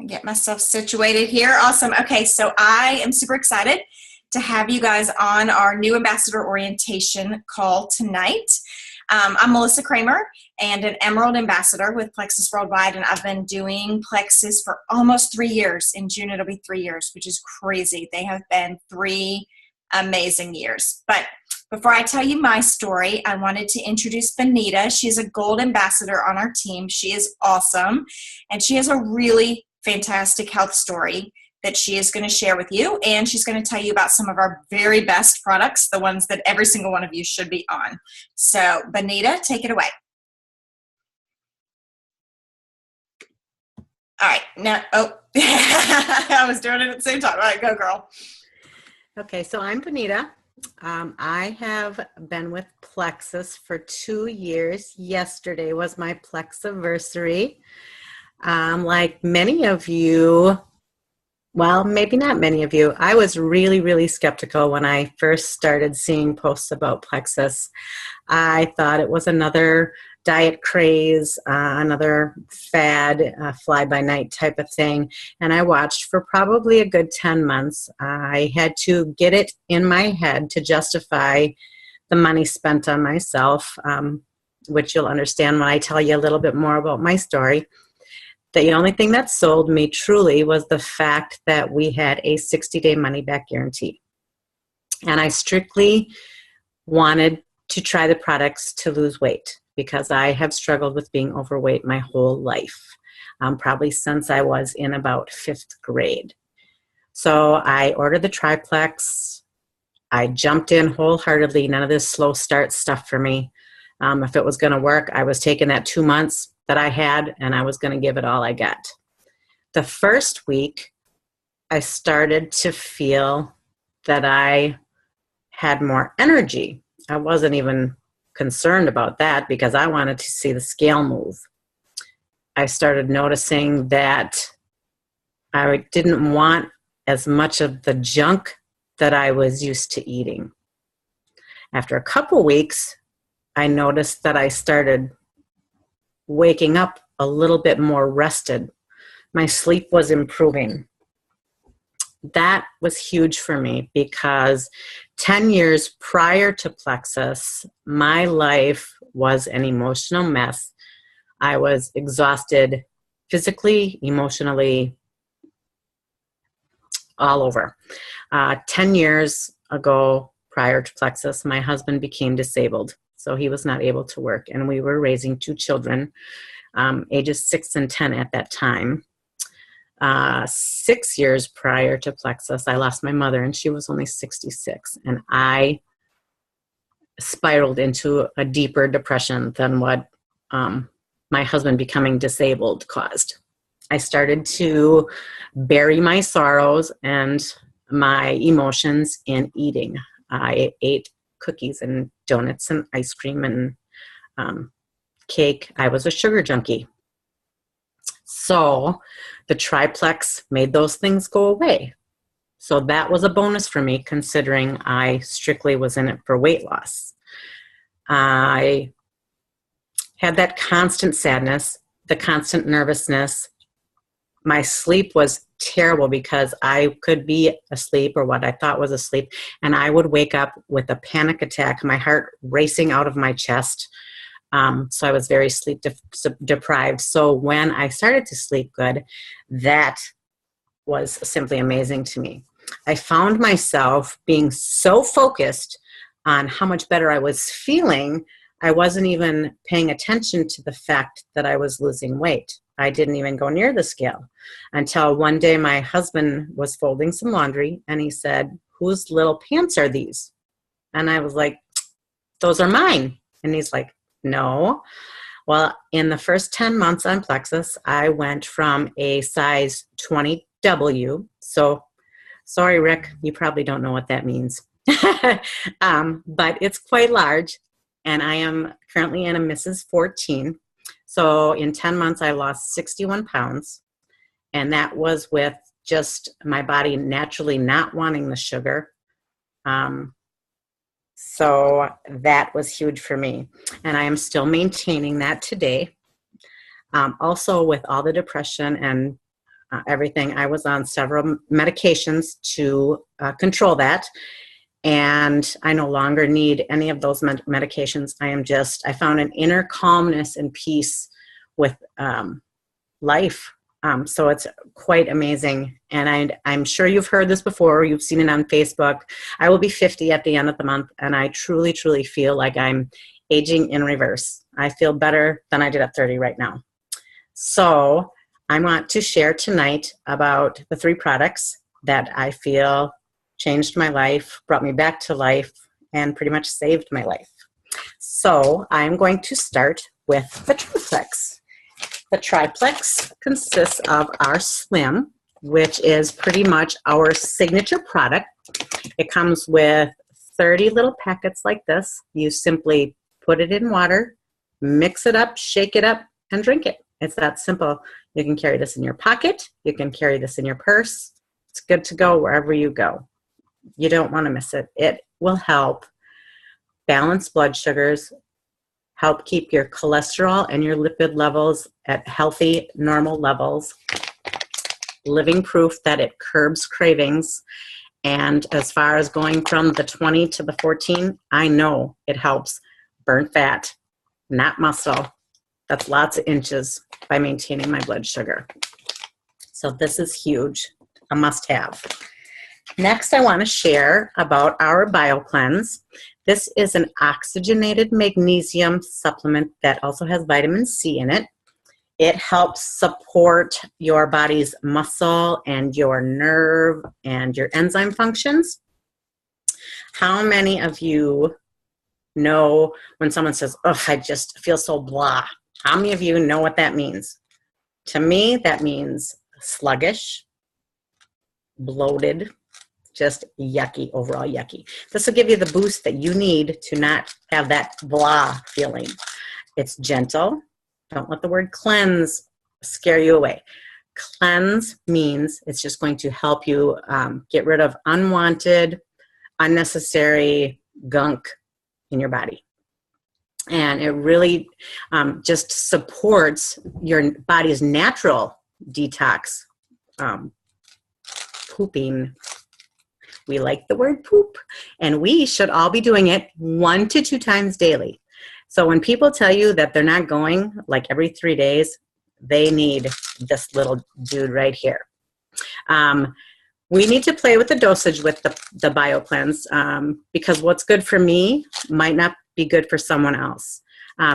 Get myself situated here. Awesome. Okay, so I am super excited to have you guys on our new ambassador orientation call tonight. I'm Melissa Kramer and an Emerald Ambassador with Plexus Worldwide, and I've been doing Plexus for almost 3 years. In June, it'll be 3 years, which is crazy. They have been 3 amazing years. But before I tell you my story, I wanted to introduce Benita. She's a Gold Ambassador on our team. She is awesome, and she has a really fantastic health story that she is going to share with you, and she's going to tell you about some of our very best products, the ones that every single one of you should be on. So, Benita, take it away. All right. Now, I was doing it at the same time. All right, go, girl. Okay, so I'm Benita. I have been with Plexus for 2 years. Yesterday was my Plexiversary. Like many of you, well, maybe not many of you, I was really, really skeptical when I first started seeing posts about Plexus. I thought it was another diet craze, another fad, fly-by-night type of thing, and I watched for probably a good 10 months. I had to get it in my head to justify the money spent on myself, which you'll understand when I tell you a little bit more about my story. The only thing that sold me truly was the fact that we had a 60-day money-back guarantee. And I strictly wanted to try the products to lose weight because I have struggled with being overweight my whole life, probably since I was in about 5th grade. So I ordered the triplex. I jumped in wholeheartedly. None of this slow start stuff for me. If it was going to work, I was taking that 2 months that I had, and I was going to give it all I got. The first week, I started to feel that I had more energy. I wasn't even concerned about that because I wanted to see the scale move. I started noticing that I didn't want as much of the junk that I was used to eating. After a couple weeks, I noticed that I started waking up a little bit more rested. My sleep was improving. That was huge for me because 10 years prior to Plexus, my life was an emotional mess. I was exhausted physically, emotionally, all over. 10 years ago, prior to Plexus, my husband became disabled. So he was not able to work, and we were raising 2 children, ages 6 and 10 at that time. 6 years prior to Plexus, I lost my mother, and she was only 66, and I spiraled into a deeper depression than what my husband becoming disabled caused. I started to bury my sorrows and my emotions in eating. I ate cookies and donuts and ice cream and cake. I was a sugar junkie. So the triplex made those things go away. So that was a bonus for me considering I strictly was in it for weight loss. I had that constant sadness, the constant nervousness. My sleep was terrible because I could be asleep or what I thought was asleep, and I would wake up with a panic attack, my heart racing out of my chest. So I was very sleep deprived. So when I started to sleep good, that was simply amazing to me. I found myself being so focused on how much better I was feeling, I wasn't even paying attention to the fact that I was losing weight. I didn't even go near the scale until one day my husband was folding some laundry and he said, "Whose little pants are these?" And I was like, "Those are mine." And he's like, "No." Well, in the first 10 months on Plexus, I went from a size 20W. So sorry, Rick, you probably don't know what that means. But it's quite large. And I am currently in a Mrs. 14. So in 10 months, I lost 61 pounds. And that was with just my body naturally not wanting the sugar. So that was huge for me. And I am still maintaining that today. Also with all the depression and everything. I was on several medications to control that. And I no longer need any of those medications. I found an inner calmness and peace with life. So it's quite amazing. And I'm sure you've heard this before. You've seen it on Facebook. I will be 50 at the end of the month. And I truly, truly feel like I'm aging in reverse. I feel better than I did at 30 right now. So I want to share tonight about the 3 products that I feel changed my life, brought me back to life, and pretty much saved my life. So I'm going to start with the Triplex. The Triplex consists of our Slim, which is pretty much our signature product. It comes with 30 little packets like this. You simply put it in water, mix it up, shake it up, and drink it. It's that simple. You can carry this in your pocket. You can carry this in your purse. It's good to go wherever you go. You don't want to miss it. It will help balance blood sugars, help keep your cholesterol and your lipid levels at healthy, normal levels. Living proof that it curbs cravings. And as far as going from the 20 to the 14, I know it helps burn fat, not muscle. That's lots of inches by maintaining my blood sugar. So this is huge, a must-have. Next, I want to share about our BioCleanse. This is an oxygenated magnesium supplement that also has vitamin C in it. It helps support your body's muscle and your nerve and your enzyme functions. How many of you know when someone says, "Oh, I just feel so blah"? How many of you know what that means? To me, that means sluggish, bloated, just yucky, overall yucky. This will give you the boost that you need to not have that blah feeling. It's gentle. Don't let the word cleanse scare you away. Cleanse means it's just going to help you get rid of unwanted, unnecessary gunk in your body. And it really just supports your body's natural detox. Pooping. We like the word poop. And we should all be doing it 1 to 2 times daily. So when people tell you that they're not going like every 3 days, they need this little dude right here. We need to play with the dosage with the BioCleanse because what's good for me might not be good for someone else.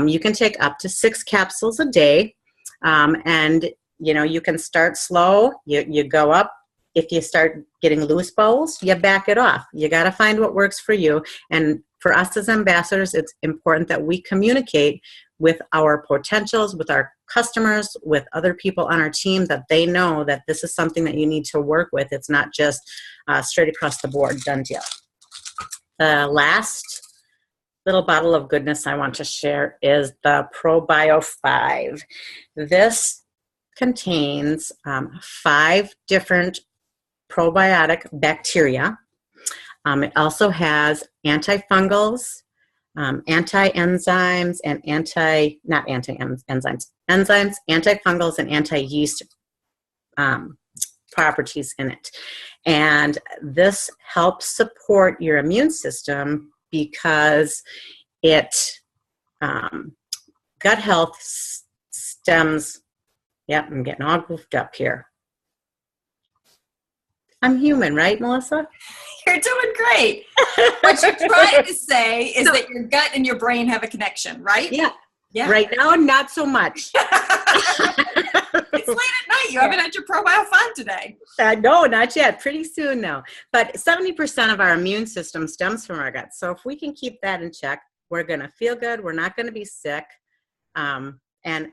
You can take up to 6 capsules a day, and you can start slow. You go up. If you start getting loose bowels, you back it off. You got to find what works for you. And for us as ambassadors, it's important that we communicate with our potentials, with our customers, with other people on our team, that they know that this is something that you need to work with. It's not just straight across the board, done deal. The last little bottle of goodness I want to share is the ProBio 5. This contains 5 different probiotic bacteria. It also has antifungals, anti-enzymes, and enzymes, antifungals, and anti-yeast properties in it. And this helps support your immune system because it, gut health stems, yep, I'm getting all goofed up here. I'm human, right, Melissa? You're doing great. What you're trying to say is that your gut and your brain have a connection, right? Yeah. Right now, not so much. It's late at night. You haven't had your ProBio 5 today. No, not yet. Pretty soon, though. But 70% of our immune system stems from our gut. So if we can keep that in check, we're going to feel good. We're not going to be sick. And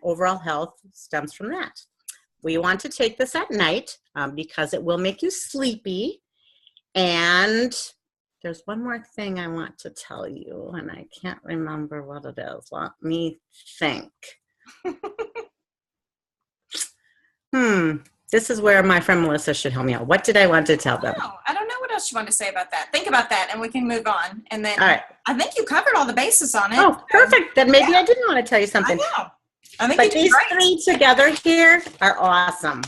overall health stems from that. We want to take this at night because it will make you sleepy. And there's one more thing I want to tell you, and I can't remember what it is. Let me think. This is where my friend Melissa should help me out. What did I want to tell them? I don't know what else you want to say about that. Think about that, and we can move on. And then all right. I think you covered all the bases on it. Oh, perfect. Then maybe I didn't want to tell you something. I know. I think but these 3 together here are awesome.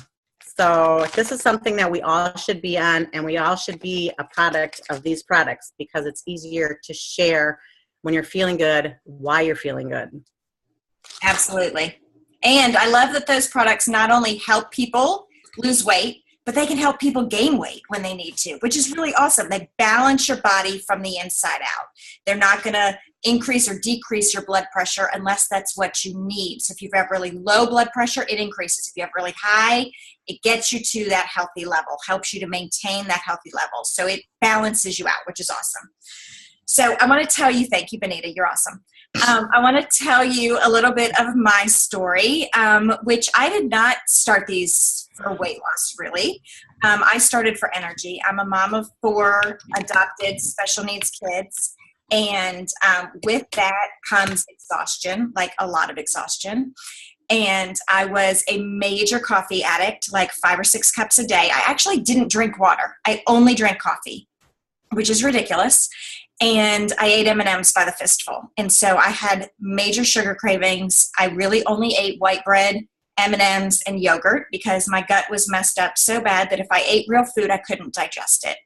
So this is something that we all should be on, and we all should be a product of these products because it's easier to share when you're feeling good, why you're feeling good. Absolutely. And I love that those products not only help people lose weight, but they can help people gain weight when they need to, which is really awesome. They balance your body from the inside out. They're not going to increase or decrease your blood pressure unless that's what you need. So if you have really low blood pressure, it increases. If you have really high, it gets you to that healthy level, helps you to maintain that healthy level. So it balances you out, which is awesome. So I want to tell you, thank you, Benita, you're awesome. I want to tell you a little bit of my story, which I did not start these for weight loss, really. I started for energy. I'm a mom of 4 adopted special needs kids, and with that comes exhaustion, like a lot of exhaustion. And I was a major coffee addict, like 5 or 6 cups a day. I actually didn't drink water. I only drank coffee, which is ridiculous. And I ate M&Ms by the fistful. And so I had major sugar cravings. I really only ate white bread, M&Ms, and yogurt because my gut was messed up so bad that if I ate real food, I couldn't digest it.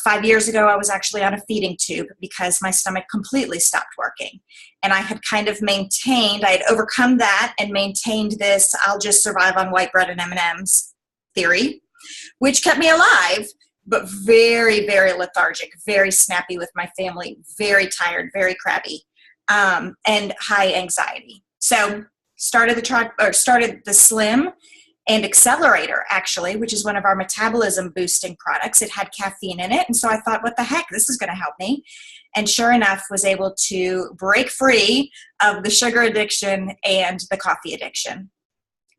5 years ago, I was actually on a feeding tube because my stomach completely stopped working. And I had kind of maintained, I had overcome that and maintained this, I'll just survive on white bread and M&Ms theory, which kept me alive, but very, very lethargic, very snappy with my family, very tired, very crabby, and high anxiety. So started the Slim and Accelerator, actually, which is one of our metabolism boosting products. It had caffeine in it. And so I thought, what the heck, this is going to help me. And sure enough, was able to break free of the sugar addiction and the coffee addiction.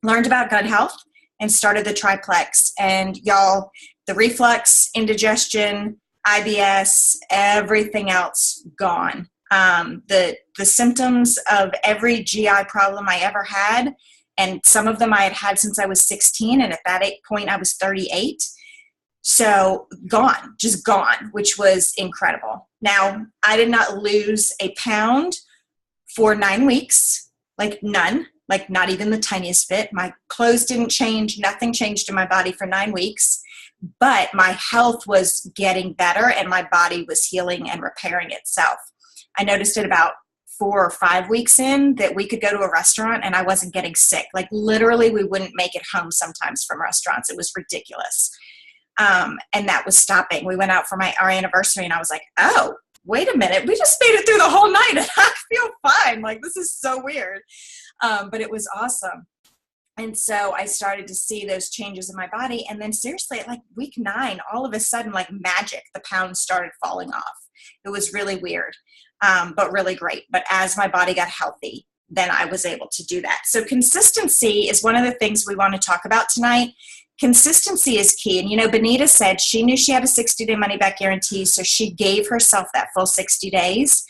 Learned about gut health and started the Triplex. And y'all, the reflux, indigestion, IBS, everything else gone. The symptoms of every GI problem I ever had, and some of them I had since I was 16, and at that point I was 38. So gone, just gone, which was incredible. Now, I did not lose a pound for 9 weeks, like none, like not even the tiniest bit. My clothes didn't change, nothing changed in my body for 9 weeks, but my health was getting better and my body was healing and repairing itself. I noticed it about 4 or 5 weeks in that we could go to a restaurant and I wasn't getting sick. Like literally we wouldn't make it home sometimes from restaurants. It was ridiculous. And that was stopping. We went out for our anniversary and I was like, oh, wait a minute. We just made it through the whole night and I feel fine. Like this is so weird. But it was awesome. And so I started to see those changes in my body. And then seriously, at like week 9, all of a sudden, like magic, the pounds started falling off. It was really weird, but really great. But as my body got healthy, then I was able to do that. So consistency is one of the things we want to talk about tonight. Consistency is key. And, you know, Benita said she knew she had a 60-day money-back guarantee, so she gave herself that full 60 days.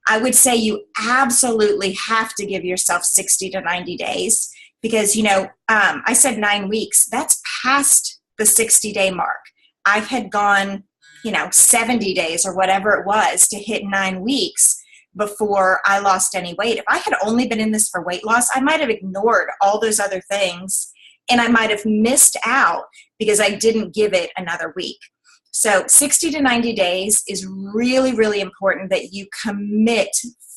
I would say you absolutely have to give yourself 60 to 90 days because, you know, I said 9 weeks. That's past the 60-day mark. I had gone, 70 days or whatever it was to hit 9 weeks before I lost any weight. If I had only been in this for weight loss, I might have ignored all those other things and I might have missed out because I didn't give it another week. So 60 to 90 days is really, really important that you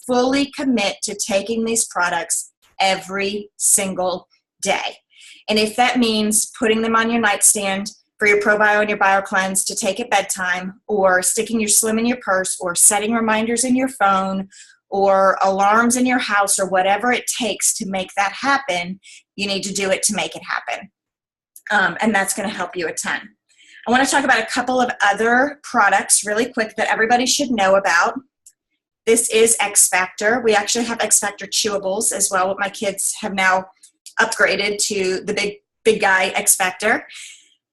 fully commit to taking these products every single day. And if that means putting them on your nightstand for your ProBio and your BioCleanse to take at bedtime, or sticking your Slim in your purse, or setting reminders in your phone, or alarms in your house, or whatever it takes to make that happen, you need to do it to make it happen. And that's going to help you a ton. I want to talk about a couple of other products really quick that everybody should know about. This is X Factor. We actually have X Factor chewables as well. My kids have now upgraded to the big guy X Factor.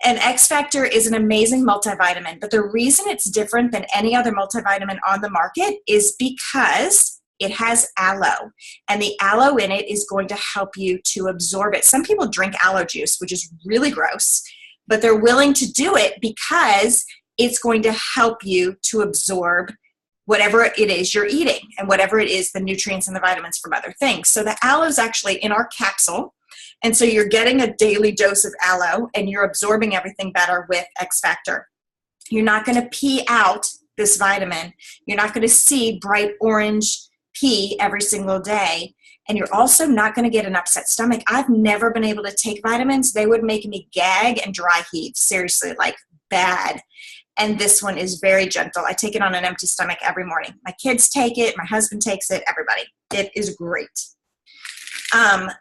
And X Factor is an amazing multivitamin, but the reason it's different than any other multivitamin on the market is because it has aloe, and the aloe in it is going to help you to absorb it. Some people drink aloe juice, which is really gross, but they're willing to do it because it's going to help you to absorb whatever it is you're eating and whatever it is, the nutrients and the vitamins from other things. So the aloe is actually in our capsule, And so you're getting a daily dose of aloe and you're absorbing everything better with X Factor. You're not going to pee out this vitamin. You're not going to see bright orange pee every single day. And you're also not going to get an upset stomach. I've never been able to take vitamins. They would make me gag and dry heave. Seriously, like bad. And this one is very gentle. I take it on an empty stomach every morning. My kids take it. My husband takes it. Everybody. It is great.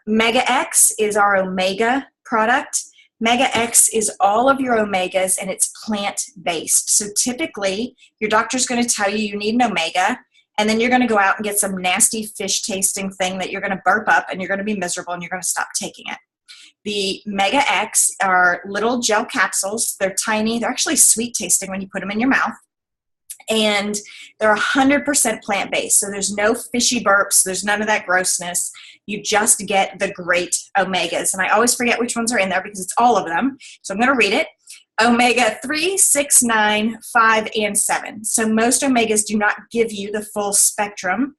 Mega X is our omega product. Mega X is all of your omegas and it's plant-based. So typically your doctor's going to tell you need an omega, and then you're going to go out and get some nasty fish tasting thing that you're going to burp up and you're going to be miserable and you're going to stop taking it. The Mega X are little gel capsules. They're tiny. They're actually sweet tasting when you put them in your mouth. And they're 100% plant-based. So there's no fishy burps. There's none of that grossness. You just get the great omegas. And I always forget which ones are in there because it's all of them. So I'm going to read it. Omega 3, 6, 9, 5, and 7. So most omegas do not give you the full spectrum.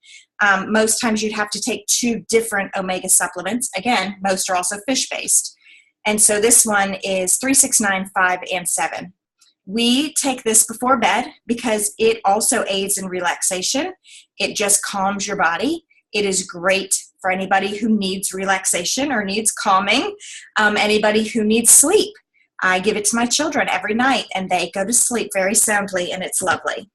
Most times you'd have to take 2 different omega supplements. Again, most are also fish-based. And so this one is 3, 6, 9, 5, and 7. We take this before bed because it also aids in relaxation. It just calms your body. It is great for anybody who needs relaxation or needs calming, anybody who needs sleep. I give it to my children every night and they go to sleep very soundly and it's lovely.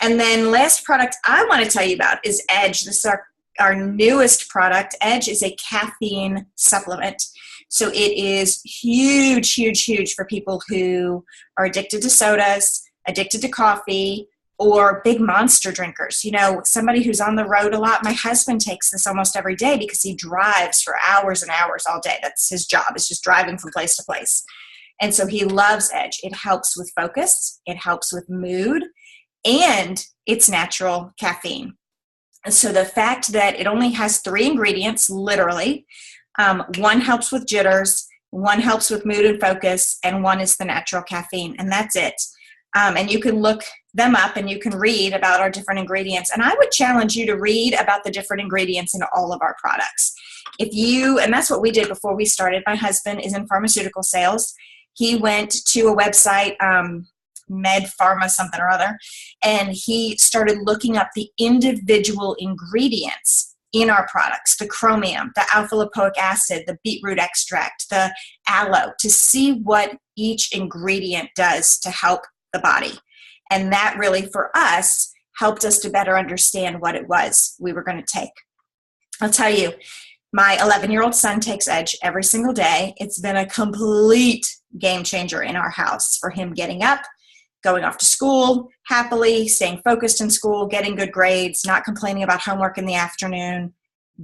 And then last product I want to tell you about is Edge. This is our newest product. Edge is a caffeine supplement. So it is huge, huge, huge for people who are addicted to sodas, addicted to coffee, or big monster drinkers. You know, somebody who's on the road a lot. My husband takes this almost every day because he drives for hours and hours all day. That's his job. It's just driving from place to place. And so he loves Edge. It helps with focus. It helps with mood. And it's natural caffeine. And so the fact that it only has 3 ingredients, literally, one helps with jitters, one helps with mood and focus, and one is the natural caffeine. And that's it. And you can look them up and you can read about our different ingredients. And I would challenge you to read about the different ingredients in all of our products. And that's what we did before we started. My husband is in pharmaceutical sales. He went to a website, Med Pharma something or other, and he started looking up the individual ingredients in our products, the chromium, the alpha lipoic acid, the beetroot extract, the aloe, to see what each ingredient does to help the body. And that really, for us, helped us to better understand what it was we were going to take. I'll tell you, my 11-year-old son takes Edge every single day. It's been a complete game changer in our house for him getting up, going off to school happily, staying focused in school, getting good grades, not complaining about homework in the afternoon.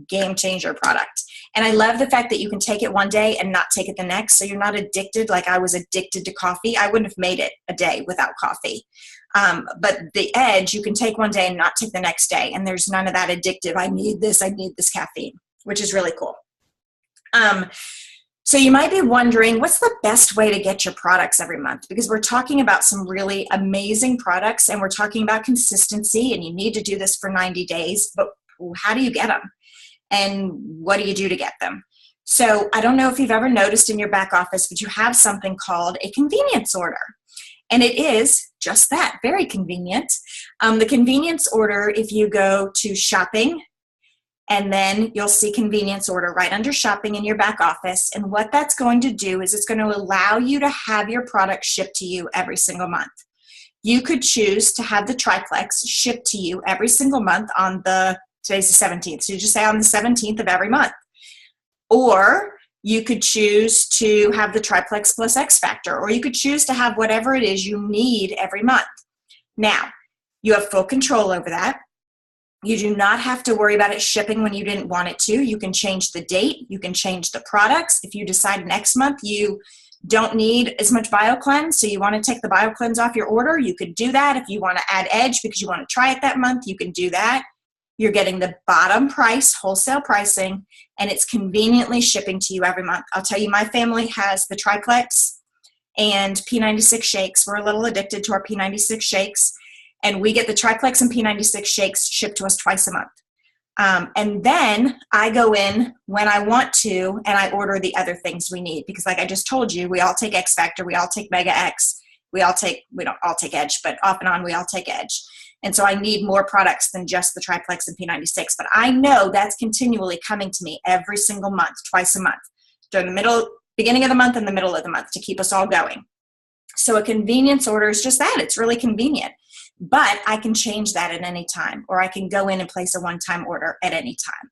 Game changer product. And I love the fact that you can take it one day and not take it the next. So you're not addicted like I was addicted to coffee. I wouldn't have made it a day without coffee. But the Edge, you can take one day and not take the next day. And there's none of that addictive, I need this caffeine, which is really cool. So you might be wondering, what's the best way to get your products every month? Because we're talking about some really amazing products and we're talking about consistency, and you need to do this for 90 days, but how do you get them? And what do you do to get them? So I don't know if you've ever noticed in your back office, but you have something called a convenience order. And it is just that, very convenient. The convenience order, if you go to shopping, and then you'll see convenience order right under shopping in your back office. And what that's going to do is it's going to allow you to have your product shipped to you every single month. You could choose to have the triplex shipped to you every single month today's the 17th. So you just say on the 17th of every month. Or you could choose to have the triplex plus X Factor, or you could choose to have whatever it is you need every month. Now, you have full control over that. You do not have to worry about it shipping when you didn't want it to. You can change the date. You can change the products. If you decide next month you don't need as much BioCleanse, so you want to take the BioCleanse off your order, you could do that. If you want to add Edge because you want to try it that month, you can do that. You're getting the bottom price, wholesale pricing, and it's conveniently shipping to you every month. I'll tell you, my family has the triplex and P96 shakes. We're a little addicted to our P96 shakes. And we get the triplex and P96 shakes shipped to us twice a month. And then I go in when I want to and I order the other things we need. Because like I just told you, we all take X Factor, we all take Mega X, we don't all take Edge, but off and on we all take Edge. And so I need more products than just the Triplex and P96. But I know that's continually coming to me every single month, twice a month, during the beginning of the month and the middle of the month to keep us all going. So a convenience order is just that. It's really convenient. But I can change that at any time, or I can go in and place a one-time order at any time.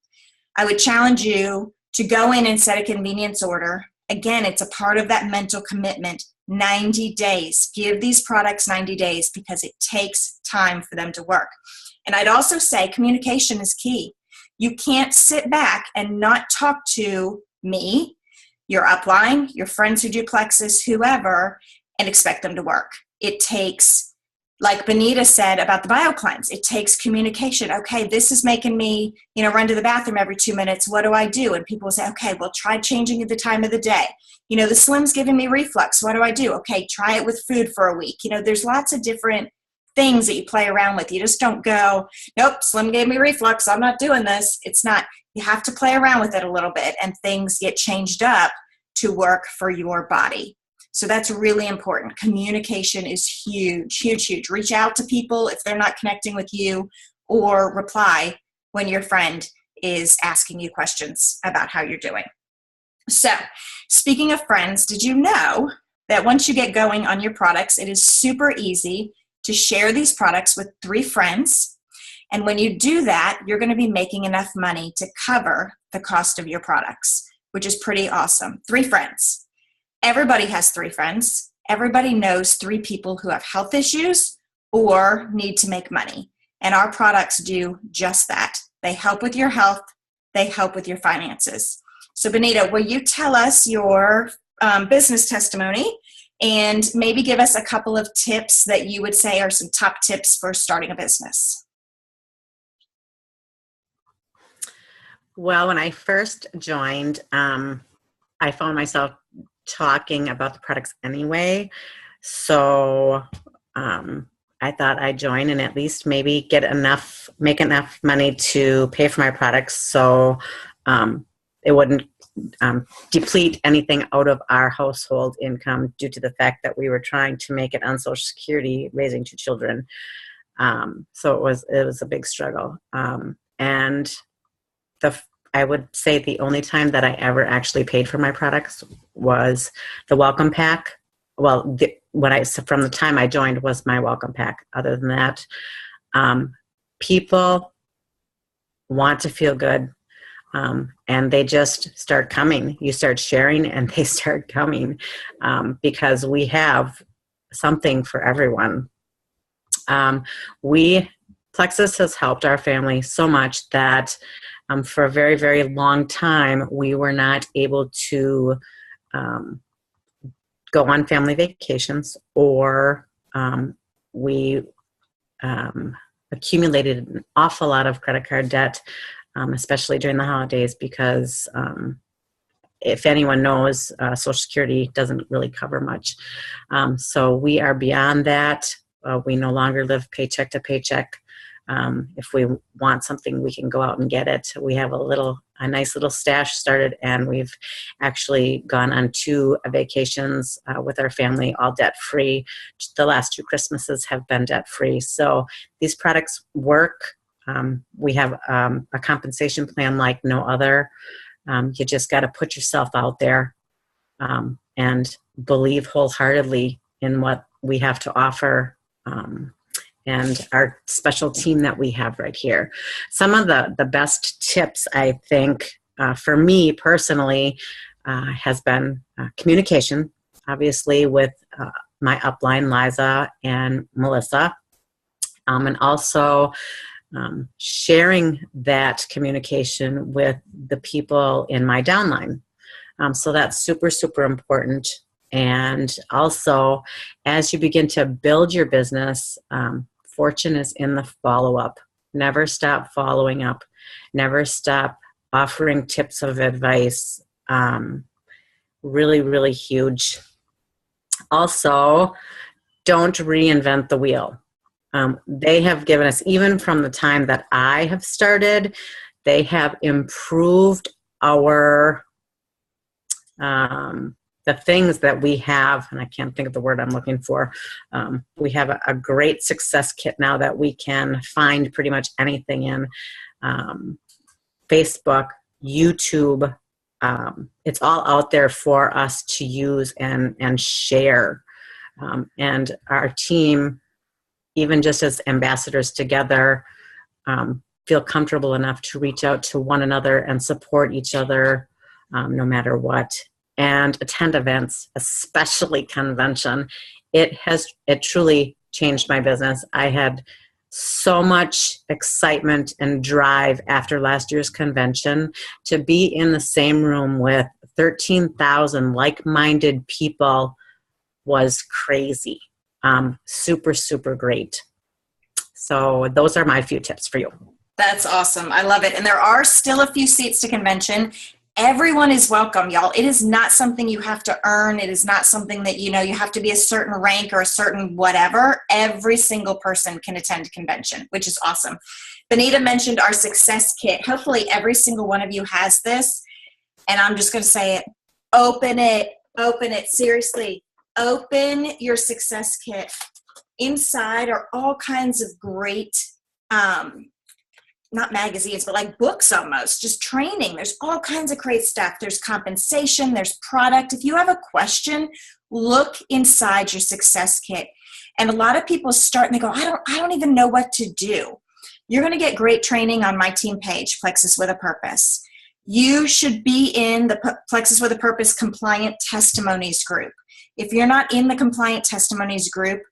I would challenge you to go in and set a convenience order. Again, it's a part of that mental commitment. 90 days. Give these products 90 days because it takes time for them to work. And I'd also say communication is key. You can't sit back and not talk to me, your upline, your friends who do Plexus, whoever, and expect them to work. It takes, like Benita said about the BioCleanse, it takes communication. Okay, this is making me, run to the bathroom every 2 minutes. What do I do? And people will say, okay, well, try changing the time of the day. The Slim's giving me reflux. What do I do? Okay, try it with food for a week. There's lots of different things that you play around with. You just don't go, nope, Slim gave me reflux, I'm not doing this. It's not. You have to play around with it a little bit, and things get changed up to work for your body. So that's really important. Communication is huge, huge, huge. Reach out to people if they're not connecting with you, or reply when your friend is asking you questions about how you're doing. So speaking of friends, did you know that once you get going on your products, it is super easy to share these products with 3 friends. And when you do that, you're going to be making enough money to cover the cost of your products, which is pretty awesome. 3 friends. Everybody has 3 friends. Everybody knows 3 people who have health issues or need to make money. And our products do just that. They help with your health. They help with your finances. So Benita, will you tell us your business testimony and maybe give us a couple of tips that you would say are some top tips for starting a business? Well, when I first joined, I found myself talking about the products anyway. So I thought I'd join and at least maybe make enough money to pay for my products so it wouldn't deplete anything out of our household income due to the fact that we were trying to make it on Social Security, raising 2 children. So it was a big struggle. And I would say the only time that I ever actually paid for my products was the welcome pack. Well, from the time I joined was my welcome pack. Other than that, people want to feel good, and they just start coming. You start sharing, and they start coming because we have something for everyone. Plexus has helped our family so much that for a very, very long time, we were not able to go on family vacations, or we accumulated an awful lot of credit card debt, especially during the holidays, because if anyone knows, Social Security doesn't really cover much. So we are beyond that. We no longer live paycheck to paycheck. If we want something, we can go out and get it. We have a nice little stash started, and we've actually gone on 2 vacations with our family, all debt-free. The last 2 Christmases have been debt-free. So these products work. We have a compensation plan like no other. You just got to put yourself out there and believe wholeheartedly in what we have to offer. And our special team that we have right here. Some of the best tips, I think, for me personally, has been communication, obviously, with my upline, Liza and Melissa, and also sharing that communication with the people in my downline. So that's super, super important. And also, as you begin to build your business, fortune is in the follow-up. Never stop following up. Never stop offering tips of advice. Really, really huge. Also, don't reinvent the wheel. They have given us, even from the time that I have started, They have improved our the things that we have, and I can't think of the word I'm looking for. We have a great success kit now that we can find pretty much anything in. Facebook, YouTube, it's all out there for us to use and share. And our team, even just as ambassadors together, feel comfortable enough to reach out to one another and support each other no matter what. And attend events, especially convention. It truly changed my business. I had so much excitement and drive after last year's convention to be in the same room with 13,000 like-minded people was crazy. Super, super great. So those are my few tips for you. That's awesome. I love it. And there are still a few seats to convention. Everyone is welcome, y'all. It is not something you have to earn. It is not something that, you have to be a certain rank or a certain whatever. Every single person can attend convention, which is awesome. Benita mentioned our success kit. Hopefully every single one of you has this. And I'm just going to say it. Open it. Open it. Seriously. Open your success kit. Inside are all kinds of great not magazines, but like books almost, just training. There's all kinds of great stuff. There's compensation, there's product. If you have a question, look inside your success kit. And a lot of people start and they go, I don't even know what to do. You're going to get great training on my team page, Plexus with a Purpose. You should be in the Plexus with a Purpose compliant testimonies group. If you're not in the compliant testimonies group,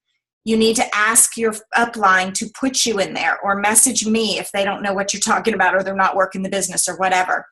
you need to ask your upline to put you in there, or message me if they don't know what you're talking about or they're not working the business or whatever.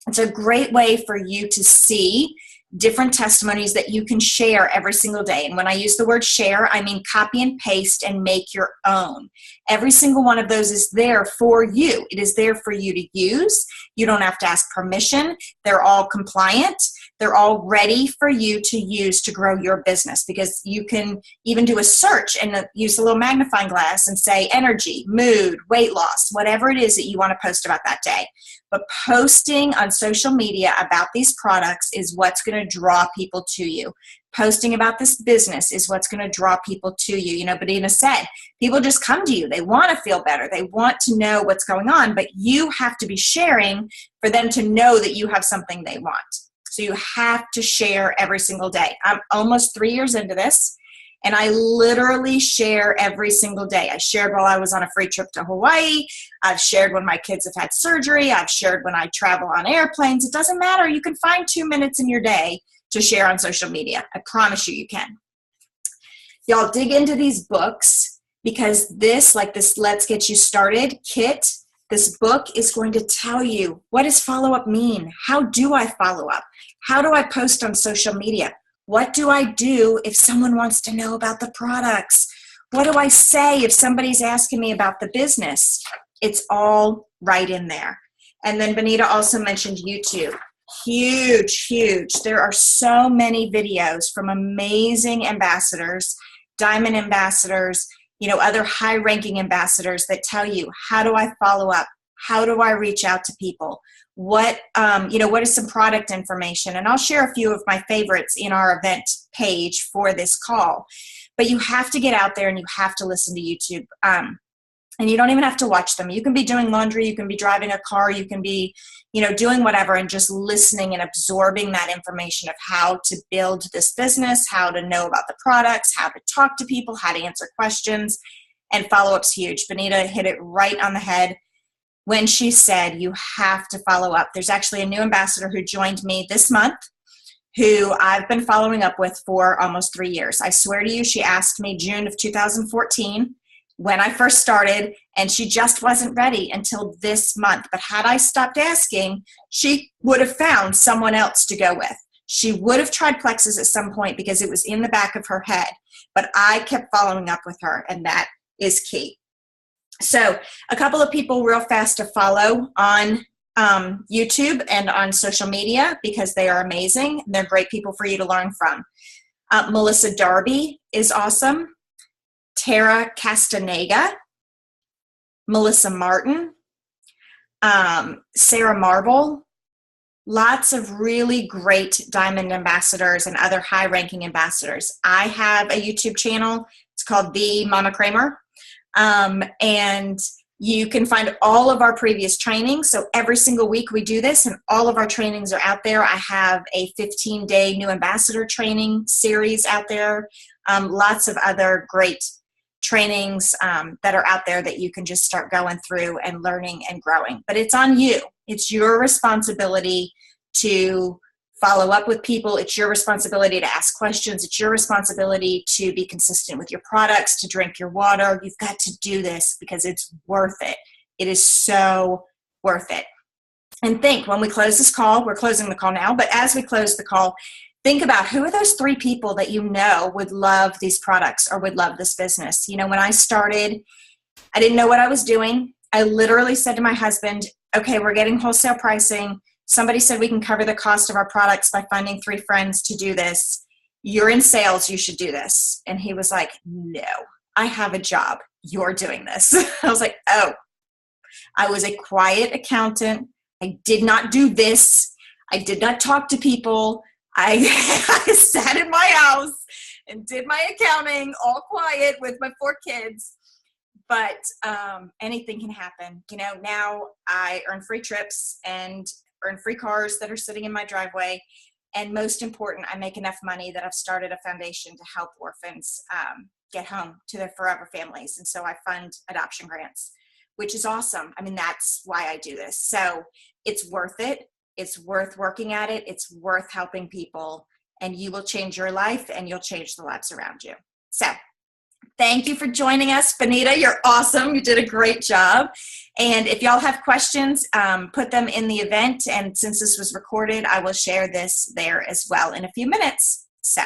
It's a great way for you to see different testimonies that you can share every single day. And when I use the word share, I mean copy and paste and make your own. Every single one of those is there for you. It is there for you to use. You don't have to ask permission. They're all compliant. They're all ready for you to use to grow your business, because you can even do a search and use a little magnifying glass and say energy, mood, weight loss, whatever it is that you want to post about that day. But posting on social media about these products is what's going to draw people to you. Posting about this business is what's going to draw people to you. Benita said, people just come to you. They want to feel better. They want to know what's going on, but you have to be sharing for them to know that you have something they want. So you have to share every single day. I'm almost 3 years into this, and I literally share every single day. I shared while I was on a free trip to Hawaii. I've shared when my kids have had surgery. I've shared when I travel on airplanes. It doesn't matter. You can find 2 minutes in your day to share on social media. I promise you, you can. Y'all dig into these books, because this Let's Get You Started kit, this book is going to tell you, what does follow-up mean? How do I follow up? How do I post on social media? What do I do if someone wants to know about the products? What do I say if somebody's asking me about the business? It's all right in there. And then Benita also mentioned YouTube. Huge, huge. There are so many videos from amazing ambassadors, diamond ambassadors, other high-ranking ambassadors that tell you, how do I follow up? How do I reach out to people? What is some product information? And I'll share a few of my favorites in our event page for this call. But you have to get out there and you have to listen to YouTube. And you don't even have to watch them. You can be doing laundry, you can be driving a car, you can be, doing whatever, and just listening and absorbing that information of how to build this business, how to know about the products, how to talk to people, how to answer questions. And follow-up's huge. Benita hit it right on the head when she said you have to follow up. There's actually a new ambassador who joined me this month who I've been following up with for almost 3 years. I swear to you, she asked me June of 2014 when I first started, and she just wasn't ready until this month. But had I stopped asking, she would have found someone else to go with. She would have tried Plexus at some point because it was in the back of her head. But I kept following up with her, and that is key. So a couple of people real fast to follow on YouTube and on social media, because they are amazing. They're great people for you to learn from. Melissa Darby is awesome. Tara Castaneda, Melissa Martin, Sarah Marble, lots of really great diamond ambassadors and other high-ranking ambassadors. I have a YouTube channel. It's called The Mama Kramer. And you can find all of our previous trainings. So every single week we do this, and all of our trainings are out there. I have a 15-day new ambassador training series out there. Lots of other great trainings that are out there that you can just start going through and learning and growing. But it's on you. It's your responsibility to follow up with people. It's your responsibility to ask questions. It's your responsibility to be consistent with your products, to drink your water. You've got to do this because it's worth it. It is so worth it. And think, when we close this call, we're closing the call now, but as we close the call, think about who are those 3 people that you know would love these products or would love this business. You know, when I started, I didn't know what I was doing. I literally said to my husband, okay, we're getting wholesale pricing. Somebody said we can cover the cost of our products by finding 3 friends to do this. You're in sales, you should do this. And he was like, no, I have a job. You're doing this. I was like, oh, I was a quiet accountant. I did not do this. I did not talk to people. I sat in my house and did my accounting all quiet with my 4 kids. But anything can happen. You know, now I earn free trips and earn free cars that are sitting in my driveway. And most important, I make enough money that I've started a foundation to help orphans get home to their forever families. And so I fund adoption grants, which is awesome. I mean, that's why I do this. So it's worth it. It's worth working at it. It's worth helping people, and you will change your life and you'll change the lives around you. So thank you for joining us. Benita, you're awesome. You did a great job. And if y'all have questions, put them in the event. And since this was recorded, I will share this there as well in a few minutes. So